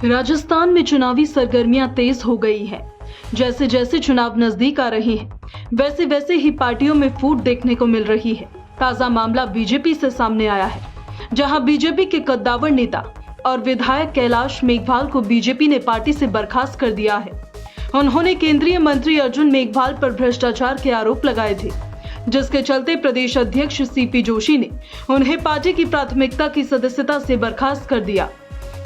राजस्थान में चुनावी सरगर्मियां तेज हो गई हैं। जैसे जैसे चुनाव नजदीक आ रहे हैं, वैसे वैसे ही पार्टियों में फूट देखने को मिल रही है। ताजा मामला बीजेपी से सामने आया है, जहां बीजेपी के कद्दावर नेता और विधायक कैलाश मेघवाल को बीजेपी ने पार्टी से बर्खास्त कर दिया है। उन्होंने केंद्रीय मंत्री अर्जुन मेघवाल पर भ्रष्टाचार के आरोप लगाए थे, जिसके चलते प्रदेश अध्यक्ष सीपी जोशी ने उन्हें पार्टी की प्राथमिकता की सदस्यता से बर्खास्त कर दिया।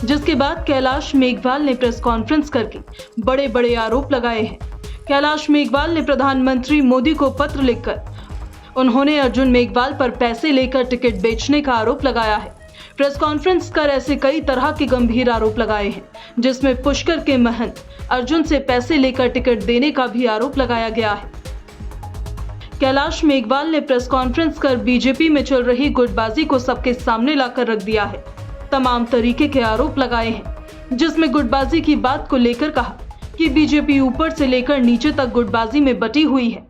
जिसके बाद कैलाश मेघवाल ने प्रेस कॉन्फ्रेंस करके बड़े बड़े आरोप लगाए हैं। कैलाश मेघवाल ने प्रधानमंत्री मोदी को पत्र लिखकर उन्होंने अर्जुन मेघवाल पर पैसे लेकर टिकट बेचने का आरोप लगाया है। प्रेस कॉन्फ्रेंस कर ऐसे कई तरह के गंभीर आरोप लगाए हैं, जिसमें पुष्कर के महंत अर्जुन से पैसे लेकर टिकट देने का भी आरोप लगाया गया है। कैलाश मेघवाल ने प्रेस कॉन्फ्रेंस कर बीजेपी में चल रही गुटबाजी को सबके सामने लाकर रख दिया है। तमाम तरीके के आरोप लगाए हैं, जिसमें गुटबाजी की बात को लेकर कहा कि बीजेपी ऊपर से लेकर नीचे तक गुटबाजी में बटी हुई है।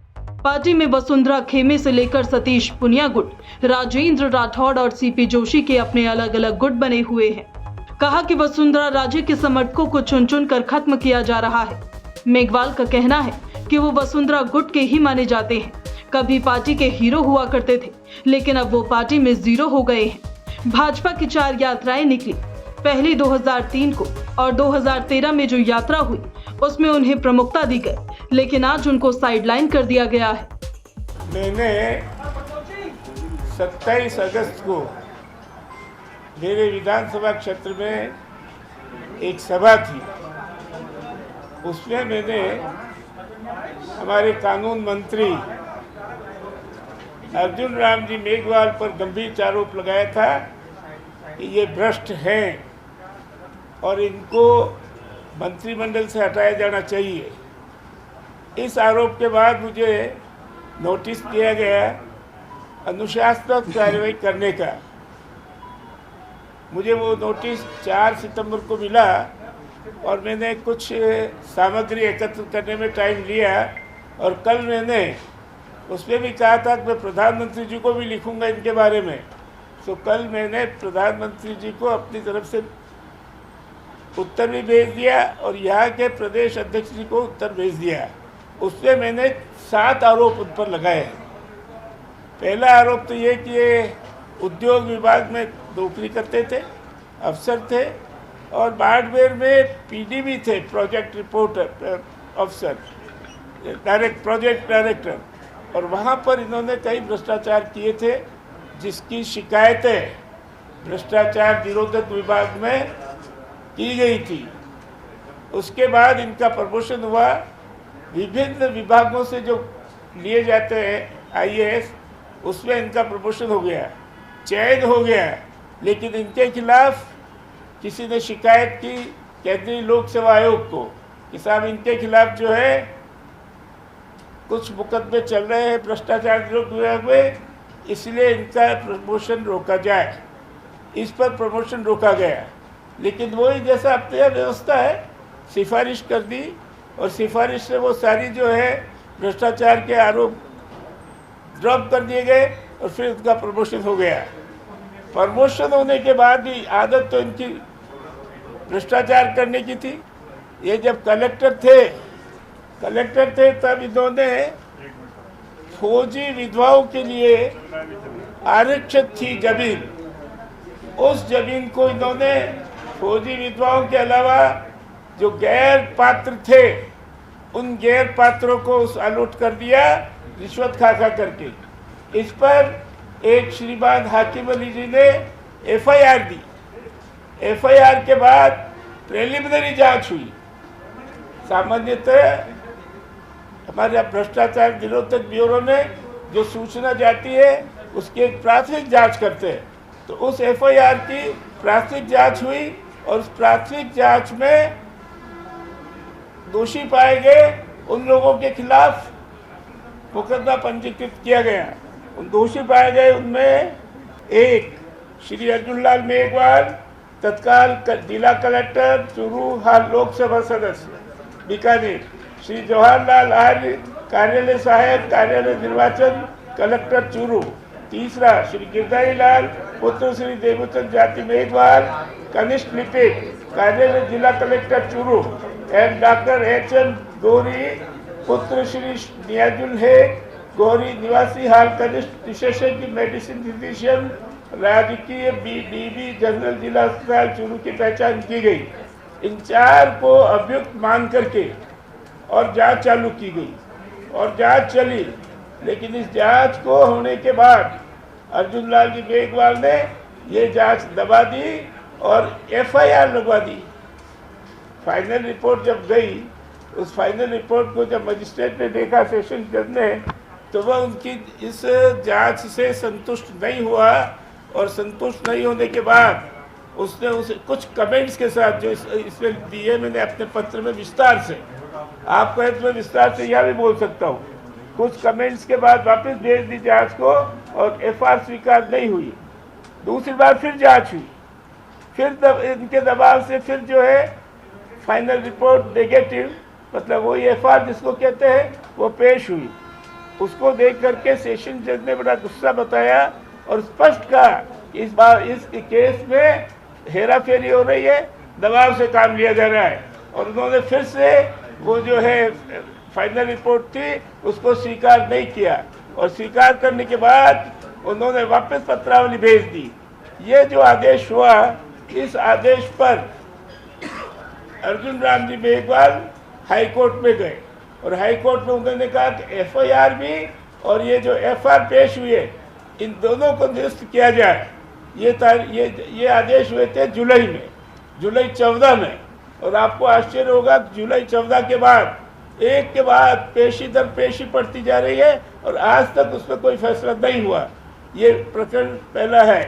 पार्टी में वसुंधरा खेमे से लेकर सतीश पुनिया गुट, राजेंद्र राठौड़ और सीपी जोशी के अपने अलग अलग गुट बने हुए हैं। कहा कि वसुंधरा राजे के समर्थकों को चुन चुन कर खत्म किया जा रहा है। मेघवाल का कहना है कि वो वसुंधरा गुट के ही माने जाते हैं। कभी पार्टी के हीरो हुआ करते थे, लेकिन अब वो पार्टी में जीरो हो गए हैं। भाजपा की 4 यात्राएं निकली, पहली 2003 को और 2013 में जो यात्रा हुई उसमें उन्हें प्रमुखता दी गई, लेकिन आज उनको साइडलाइन कर दिया गया है। मैंने 27 अगस्त को मेरे विधानसभा क्षेत्र में एक सभा थी। उसमें मैंने हमारे कानून मंत्री अर्जुन राम जी मेघवाल पर गंभीर आरोप लगाया था कि ये भ्रष्ट हैं और इनको मंत्रिमंडल से हटाया जाना चाहिए। इस आरोप के बाद मुझे नोटिस दिया गया अनुशासनात्मक कार्रवाई करने का। मुझे वो नोटिस 4 सितंबर को मिला और मैंने कुछ सामग्री एकत्र करने में टाइम लिया और कल मैंने उसमें भी कहा था कि मैं प्रधानमंत्री जी को भी लिखूंगा इनके बारे में। तो कल मैंने प्रधानमंत्री जी को अपनी तरफ से उत्तर भी भेज दिया और यहाँ के प्रदेश अध्यक्ष जी को उत्तर भेज दिया। उसमें मैंने 7 आरोप उन पर लगाए। पहला आरोप तो ये कि ये उद्योग विभाग में नौकरी करते थे, अफसर थे और बाड़मेर में पीडीबी थे, प्रोजेक्ट रिपोर्टर अफसर, प्रोजेक्ट डायरेक्टर, और वहाँ पर इन्होंने कई भ्रष्टाचार किए थे, जिसकी शिकायतें भ्रष्टाचार निरोधक विभाग में की गई थी। उसके बाद इनका प्रमोशन हुआ। विभिन्न विभागों से जो लिए जाते हैं आईएएस, उसमें इनका प्रमोशन हो गया, चयन हो गया। लेकिन इनके खिलाफ किसी ने शिकायत की केंद्रीय लोक सेवा आयोग को कि साहब इनके खिलाफ जो है कुछ मुकदमे चल रहे हैं भ्रष्टाचार निरोधक विभाग में, इसलिए इनका प्रमोशन रोका जाए। इस पर प्रमोशन रोका गया, लेकिन वही जैसा अपनी व्यवस्था है सिफारिश कर दी और सिफारिश से वो सारी जो है भ्रष्टाचार के आरोप ड्रॉप कर दिए गए और फिर उनका प्रमोशन हो गया। प्रमोशन होने के बाद भी आदत तो इनकी भ्रष्टाचार करने की थी। ये जब कलेक्टर थे तब इन्होंने फौजी विधवाओं के लिए आरक्षित थी जमीन, उस जमीन को इन्होंने फौजी विधवाओं के अलावा जो गैर पात्र थे उन गैर पात्रों को अलॉट कर दिया रिश्वत खा करके। इस पर एक श्रीमान हाकिम अली जी ने एफआईआर दी। एफआईआर के बाद प्रिलिमिनरी जांच हुई। सामान्यतः हमारे भ्रष्टाचार निरोधक ब्यूरो में जो सूचना जाती है उसकी एक प्राथमिक जांच करते हैं, तो उस एफआईआर की प्राथमिक जांच हुई और उस प्राथमिक जांच में दोषी पाए गए उन लोगों के खिलाफ मुकदमा पंजीकृत किया गया। उन दोषी पाए गए उनमें एक श्री अर्जुन लाल मेघवाल, तत्काल जिला कलेक्टर चूरू, हाल लोकसभा सदस्य बीकानेर, श्री जवाहरलाल आर्य, कार्यालय सहायक, कार्यालय निर्वाचन, कलेक्टर चूरू। तीसरा श्री गिरधारी लाल, पुत्र श्री देवचंद जाति मेघवाल, कनिष्ठ लिपिक, कार्यालय जिला collector Churu and doctor H.N.. Gauri पुत्र श्री नियाजुल है गौरी निवासी हाल कनिष्ठ विशेषज्ञ मेडिसिन फिजिशियन राजकीय डीबी जनरल जिला अस्पताल चूरू की पहचान की गई। इन 4 को अभियुक्त मान करके और जांच चालू की गई और जांच चली, लेकिन इस जांच को होने के बाद अर्जुन लाल जी मेघवाल ने ये जांच दबा दी और FIR लगवा दी। फाइनल रिपोर्ट जब गई, उस फाइनल रिपोर्ट को जब मजिस्ट्रेट ने देखा सेशन जज ने, तो वह उनकी इस जांच से संतुष्ट नहीं हुआ और संतुष्ट नहीं होने के बाद उसने उसे कुछ कमेंट्स के साथ जो इसमें दिए मैंने अपने पत्र में विस्तार से, आप कहें तो मैं विस्तार से यह भी बोल सकता हूँ, कुछ कमेंट्स के बाद वापस भेज दी जांच को और FIR स्वीकार नहीं हुई। दूसरी बार फिर जांच हुई, फिर इनके दबाव से फिर जो है फाइनल रिपोर्ट नेगेटिव, मतलब वही FIR जिसको कहते हैं, वो पेश हुई। उसको देख करके सेशन जज ने बड़ा गुस्सा बताया और स्पष्ट कहा इस बार इस केस में हेरा फेरी हो रही है, दबाव से काम लिया जा रहा है। और उन्होंने फिर से वो जो है फाइनल रिपोर्ट थी उसको स्वीकार नहीं किया और स्वीकार करने के बाद उन्होंने वापस पत्रावली भेज दी। ये जो आदेश हुआ, इस आदेश पर अर्जुन राम जी मेघवाल हाई कोर्ट में गए और हाई कोर्ट में उन्होंने कहा कि FIR भी और ये जो FIR पेश हुई है, इन दोनों को निरस्त किया जाए। ये आदेश हुए थे जुलाई 14 में, और आपको आश्चर्य होगा जुलाई 14 के बाद एक के बाद पेशी दर पेशी पड़ती जा रही है और आज तक उस पर कोई फैसला नहीं हुआ। ये प्रकरण पहला है।